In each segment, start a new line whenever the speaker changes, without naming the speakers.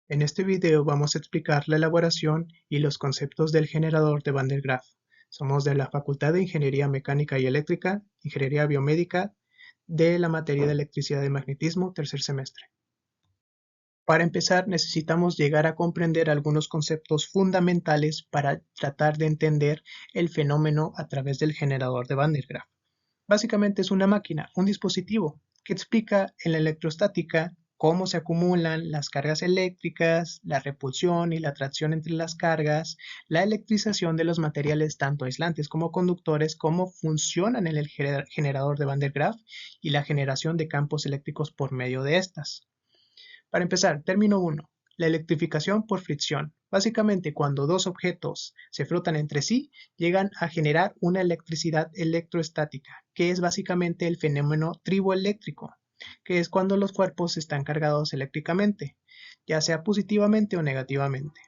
En este video vamos a explicar la elaboración y los conceptos del generador de Van der Graaf. Somos de la Facultad de Ingeniería Mecánica y Eléctrica, Ingeniería Biomédica, de la materia de Electricidad y Magnetismo, tercer semestre. Para empezar, necesitamos llegar a comprender algunos conceptos fundamentales para tratar de entender el fenómeno a través del generador de Van der Graaf. Básicamente es una máquina, un dispositivo que explica en la electrostática cómo se acumulan las cargas eléctricas, la repulsión y la atracción entre las cargas, la electrización de los materiales tanto aislantes como conductores, cómo funcionan en el generador de Van der Graaf y la generación de campos eléctricos por medio de estas. Para empezar, término 1. La electrificación por fricción. Básicamente, cuando dos objetos se frotan entre sí, llegan a generar una electricidad electrostática, que es básicamente el fenómeno triboeléctrico, que es cuando los cuerpos están cargados eléctricamente, ya sea positivamente o negativamente.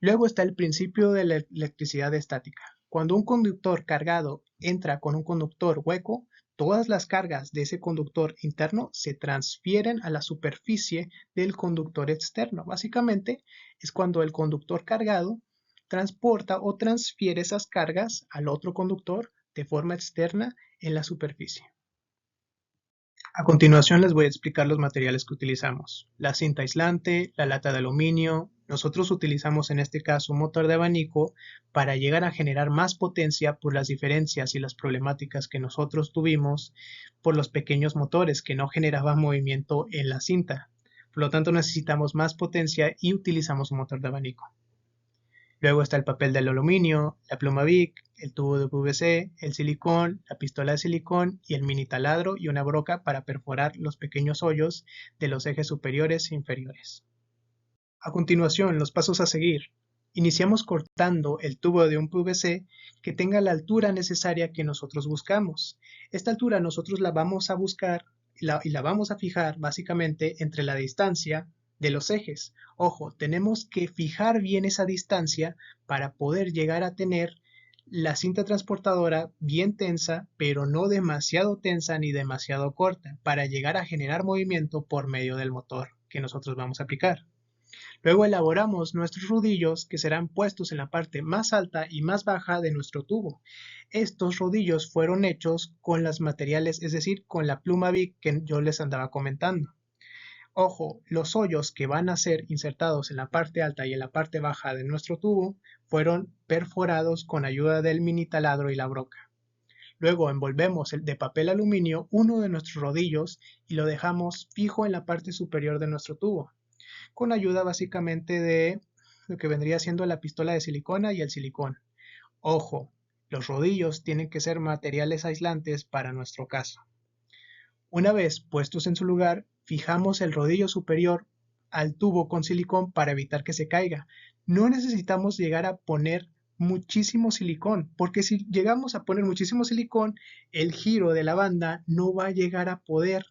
Luego está el principio de la electricidad estática. Cuando un conductor cargado entra con un conductor hueco, todas las cargas de ese conductor interno se transfieren a la superficie del conductor externo. Básicamente es cuando el conductor cargado transporta o transfiere esas cargas al otro conductor de forma externa en la superficie. A continuación les voy a explicar los materiales que utilizamos. La cinta aislante, la lata de aluminio. Nosotros utilizamos en este caso un motor de abanico para llegar a generar más potencia por las diferencias y las problemáticas que nosotros tuvimos por los pequeños motores que no generaban movimiento en la cinta. Por lo tanto necesitamos más potencia y utilizamos un motor de abanico. Luego está el papel del aluminio, la pluma Bic, el tubo de PVC, el silicón, la pistola de silicón y el mini taladro y una broca para perforar los pequeños hoyos de los ejes superiores e inferiores. A continuación, los pasos a seguir. Iniciamos cortando el tubo de un PVC que tenga la altura necesaria que nosotros buscamos. Esta altura nosotros la vamos a buscar y la vamos a fijar básicamente entre la distancia de los ejes. Ojo, tenemos que fijar bien esa distancia para poder llegar a tener la cinta transportadora bien tensa, pero no demasiado tensa ni demasiado corta, para llegar a generar movimiento por medio del motor que nosotros vamos a aplicar. Luego elaboramos nuestros rodillos que serán puestos en la parte más alta y más baja de nuestro tubo. Estos rodillos fueron hechos con los materiales, es decir, con la pluma Bic que yo les andaba comentando. Ojo, los hoyos que van a ser insertados en la parte alta y en la parte baja de nuestro tubo fueron perforados con ayuda del mini taladro y la broca. Luego envolvemos de papel aluminio uno de nuestros rodillos y lo dejamos fijo en la parte superior de nuestro tubo, con ayuda básicamente de lo que vendría siendo la pistola de silicona y el silicón. Ojo, los rodillos tienen que ser materiales aislantes para nuestro caso. Una vez puestos en su lugar, fijamos el rodillo superior al tubo con silicón para evitar que se caiga. No necesitamos llegar a poner muchísimo silicón, porque si llegamos a poner muchísimo silicón, el giro de la banda no va a llegar a poder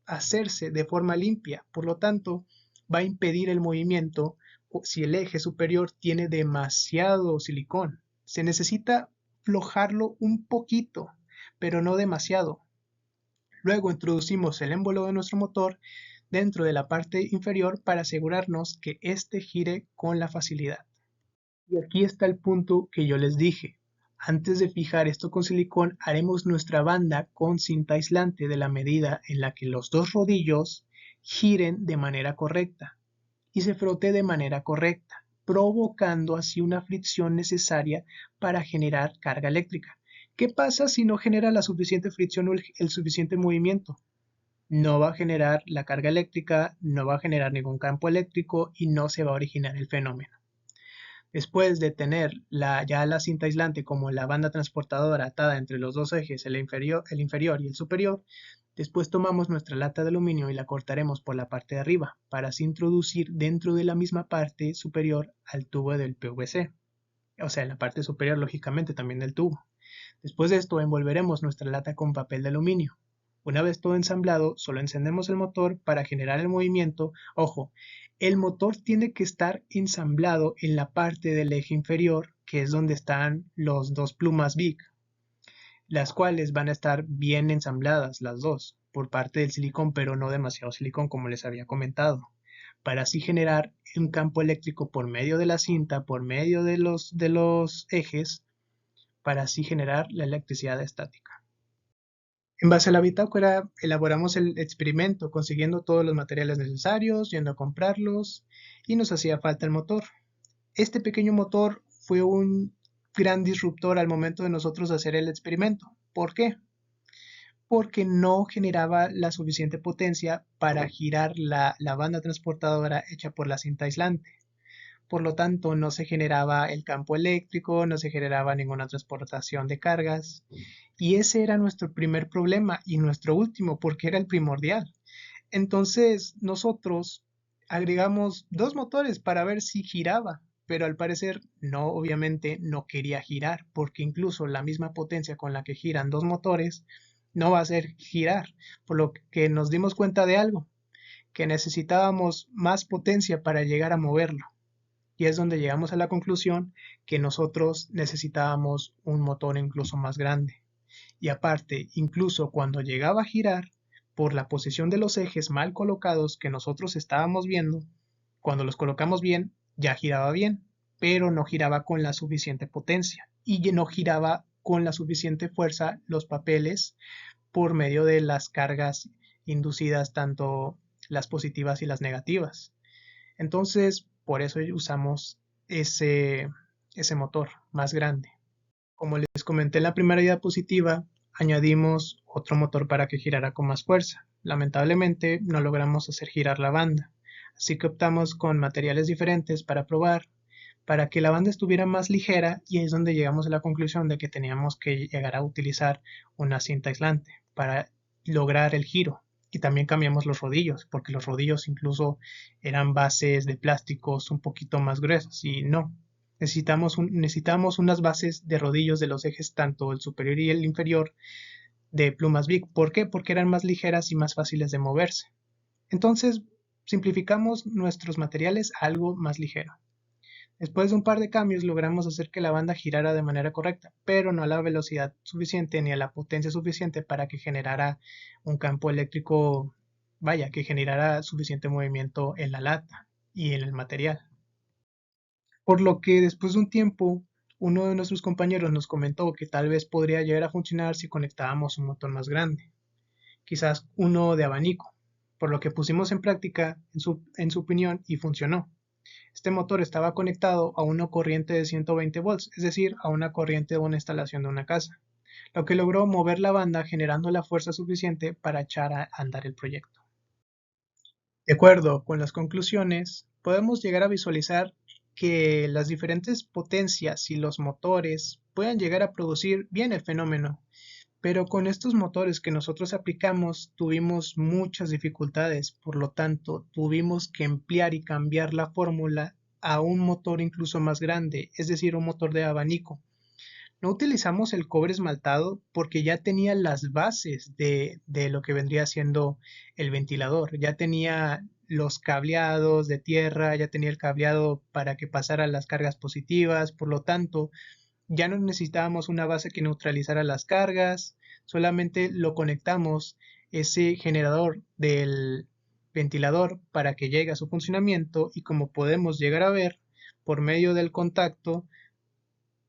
hacerse de forma limpia. Por lo tanto, va a impedir el movimiento si el eje superior tiene demasiado silicón. Se necesita flojarlo un poquito, pero no demasiado. Luego introducimos el émbolo de nuestro motor dentro de la parte inferior para asegurarnos que éste gire con la facilidad. Y aquí está el punto que yo les dije. Antes de fijar esto con silicón, haremos nuestra banda con cinta aislante de la medida en la que los dos rodillos giren de manera correcta y se frote de manera correcta, provocando así una fricción necesaria para generar carga eléctrica. ¿Qué pasa si no genera la suficiente fricción o el suficiente movimiento? No va a generar la carga eléctrica, no va a generar ningún campo eléctrico y no se va a originar el fenómeno. Después de tener ya la cinta aislante como la banda transportadora atada entre los dos ejes, el inferior y el superior, después tomamos nuestra lata de aluminio y la cortaremos por la parte de arriba para así introducir dentro de la misma parte superior al tubo del PVC. O sea, en la parte superior lógicamente también del tubo. Después de esto envolveremos nuestra lata con papel de aluminio. Una vez todo ensamblado, solo encendemos el motor para generar el movimiento. Ojo, el motor tiene que estar ensamblado en la parte del eje inferior, que es donde están los dos plumas Bic, las cuales van a estar bien ensambladas las dos por parte del silicón, pero no demasiado silicón como les había comentado, para así generar un campo eléctrico por medio de la cinta, por medio de los ejes, para así generar la electricidad estática. En base a la bitácora, elaboramos el experimento consiguiendo todos los materiales necesarios, yendo a comprarlos, y nos hacía falta el motor. Este pequeño motor fue un gran disruptor al momento de nosotros hacer el experimento. ¿Por qué? Porque no generaba la suficiente potencia para girar la banda transportadora hecha por la cinta aislante. Por lo tanto, no se generaba el campo eléctrico, no se generaba ninguna transportación de cargas. Y ese era nuestro primer problema y nuestro último, porque era el primordial. Entonces, nosotros agregamos dos motores para ver si giraba, pero al parecer no, obviamente no quería girar, porque incluso la misma potencia con la que giran dos motores no va a hacer girar, por lo que nos dimos cuenta de algo, que necesitábamos más potencia para llegar a moverlo. Y es donde llegamos a la conclusión que nosotros necesitábamos un motor incluso más grande. Y aparte, incluso cuando llegaba a girar, por la posición de los ejes mal colocados que nosotros estábamos viendo, cuando los colocamos bien, ya giraba bien, pero no giraba con la suficiente potencia y no giraba con la suficiente fuerza los papeles por medio de las cargas inducidas, tanto las positivas y las negativas. Entonces, por eso usamos ese motor más grande. Como les comenté en la primera diapositiva, añadimos otro motor para que girara con más fuerza. Lamentablemente no logramos hacer girar la banda, así que optamos con materiales diferentes para probar, para que la banda estuviera más ligera, y es donde llegamos a la conclusión de que teníamos que llegar a utilizar una cinta aislante para lograr el giro. Y también cambiamos los rodillos, porque los rodillos incluso eran bases de plásticos un poquito más gruesas, y no, necesitamos unas bases de rodillos de los ejes, tanto el superior y el inferior, de plumas Bic. ¿Por qué? Porque eran más ligeras y más fáciles de moverse. Entonces, simplificamos nuestros materiales a algo más ligero. Después de un par de cambios logramos hacer que la banda girara de manera correcta, pero no a la velocidad suficiente ni a la potencia suficiente para que generara un campo eléctrico, vaya, que generara suficiente movimiento en la lata y en el material. Por lo que después de un tiempo, uno de nuestros compañeros nos comentó que tal vez podría llegar a funcionar si conectábamos un motor más grande, quizás uno de abanico, por lo que pusimos en práctica en su opinión y funcionó. Este motor estaba conectado a una corriente de 120 volts, es decir, a una corriente de una instalación de una casa, lo que logró mover la banda generando la fuerza suficiente para echar a andar el proyecto. De acuerdo con las conclusiones, podemos llegar a visualizar que las diferentes potencias y los motores pueden llegar a producir bien el fenómeno, pero con estos motores que nosotros aplicamos tuvimos muchas dificultades, por lo tanto tuvimos que emplear y cambiar la fórmula a un motor incluso más grande, es decir, un motor de abanico. No utilizamos el cobre esmaltado porque ya tenía las bases de lo que vendría siendo el ventilador, ya tenía los cableados de tierra, ya tenía el cableado para que pasaran las cargas positivas, por lo tanto ya no necesitábamos una base que neutralizara las cargas, solamente lo conectamos ese generador del ventilador para que llegue a su funcionamiento, y como podemos llegar a ver por medio del contacto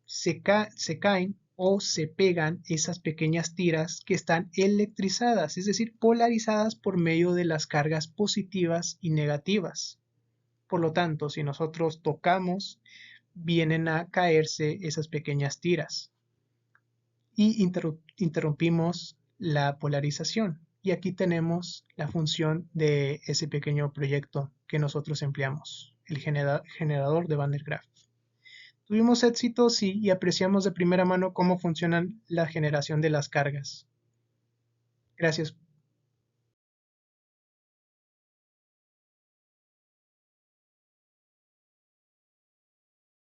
se caen o se pegan esas pequeñas tiras que están electrizadas, es decir, polarizadas por medio de las cargas positivas y negativas. Por lo tanto, si nosotros tocamos, vienen a caerse esas pequeñas tiras y interrumpimos la polarización. Y aquí tenemos la función de ese pequeño proyecto que nosotros empleamos, el generador de Van der Graaf. Tuvimos éxito, sí, y apreciamos de primera mano cómo funcionan la generación de las cargas. Gracias